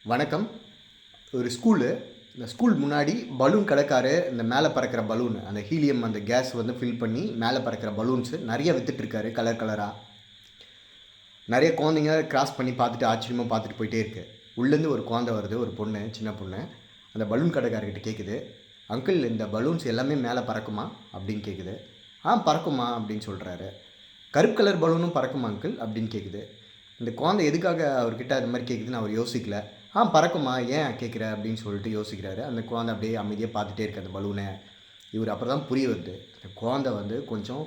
வணக்கம். ஒரு இந்த ஸ்கூல் முன்னாடி பலூன் கடைக்காரரு இந்த மேலே பறக்கிற பலூன், அந்த ஹீலியம் அந்த கேஸ் வந்து ஃபில் பண்ணி மேலே பறக்கிற பலூன்ஸு நிறைய வித்துட்ருக்காரு கலர் கலராக. நிறைய குழந்தைங்க கிராஸ் பண்ணி பார்த்துட்டு ஆச்சரியமாக பார்த்துட்டு போயிட்டே இருக்கு. உள்ளேருந்து ஒரு குழந்தை வருது, ஒரு பொண்ணு, சின்ன பொண்ணு. அந்த பலூன் கடைக்காரர்கிட்ட கேட்குது, அங்கிள் இந்த பலூன்ஸ் எல்லாமே மேலே பறக்குமா அப்படின்னு கேட்குது. பறக்குமா அப்படின்னு சொல்கிறாரு. கருப்பு கலர் பலூனும் பறக்குமா அங்கிள் அப்படின்னு கேட்குது. இந்த குழந்தை எதுக்காக அவர்கிட்ட அது மாதிரி கேட்குதுன்னு அவர் யோசிக்கல. பறக்குமா ஏன் கேட்குற அப்படின்னு சொல்லிட்டு யோசிக்கிறாரு. அந்த குழந்தை அப்படியே அமைதியாக பார்த்துட்டே இருக்குது அந்த பலூனை. இவர் அப்புறம் தான் புரிய வருது, அந்த குழந்தை வந்து கொஞ்சம்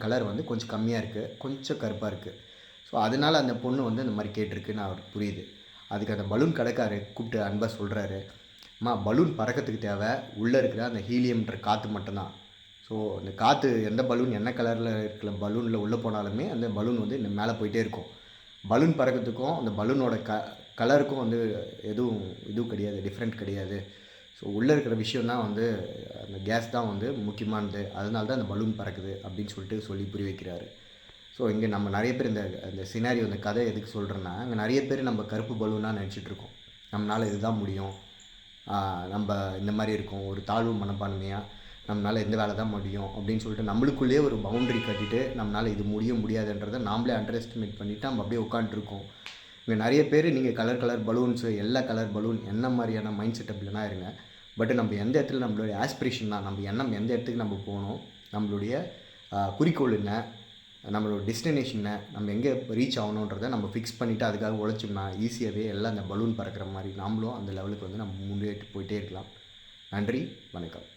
கலர் வந்து கொஞ்சம் கம்மியாக இருக்குது, கொஞ்சம் கருப்பாக இருக்குது. ஸோ அதனால் அந்த பொண்ணு வந்து இந்த மாதிரி கேட்டிருக்குன்னு அவர் புரியுது. அதுக்கு அந்த பலூன் கடைக்காரரு கூப்பிட்டு அன்பாக சொல்கிறாரு, பலூன் பறக்கிறதுக்கு தேவை உள்ளே இருக்கிற அந்த ஹீலியம்ன்ற காற்று மட்டும்தான். ஸோ அந்த காற்று எந்த பலூன் என்ன கலரில் இருக்கிற பலூனில் உள்ளே போனாலுமே அந்த பலூன் வந்து மேலே போயிட்டே இருக்கும். பலூன் பறக்கிறதுக்கும் அந்த பலூனோட கலருக்கும் வந்து இதுவும் கிடையாது, டிஃப்ரெண்ட் கிடையாது. ஸோ உள்ளே இருக்கிற விஷயம் தான் வந்து அந்த கேஸ் தான் வந்து முக்கியமானது. அதனால தான் அந்த பலூன் பறக்குது அப்படின்னு சொல்லி புரிய வைக்கிறாரு. ஸோ இங்கே நம்ம நிறைய பேர் இந்த சினாரியோ, இந்த கதை எதுக்கு சொல்கிறேன்னா, அங்கே நிறைய பேர் நம்ம கருப்பு பலூனாக நினச்சிட்ருக்கோம். நம்மளால் இதுதான் முடியும், நம்ம இந்த மாதிரி இருக்கோம், ஒரு தாழ்வு மனப்பான்மையாக நம்மளால் எந்த வேலை தான் முடியும் அப்படின்னு சொல்லிட்டு நம்மளுக்குள்ளேயே ஒரு பவுண்ட்ரி கட்டிட்டு நம்மளால் இது முடியாதுன்றதை நாமளே அண்டர் எஸ்டிமேட் பண்ணிவிட்டு நம்ம அப்படியே உட்காந்துருக்கோம். இங்கே நிறைய பேர் நீங்கள் கலர் பலூன்ஸு, எல்லா கலர் பலூன் என்ன மாதிரியான மைண்ட் செட்டப்லனா இருங்க. பட் நம்ம எந்த இடத்துல நம்மளுடைய ஆஸ்பிரேஷன் தான், நம்ம எண்ணம் எந்த இடத்துக்கு நம்ம போகணும், நம்மளுடைய குறிக்கோள் என்ன, நம்மளோட டெஸ்டினேஷன் என்ன, நம்ம எங்கே ரீச் ஆகணுன்றதை நம்ம ஃபிக்ஸ் பண்ணிவிட்டு அதுக்காக உழைச்சோம்னா ஈஸியாகவே எல்லாம் அந்த பலூன் பறக்கிற மாதிரி நாமளும் அந்த லெவலுக்கு வந்து நம்ம முன்னேறிட்டு போயிட்டே இருக்கலாம். நன்றி, வணக்கம்.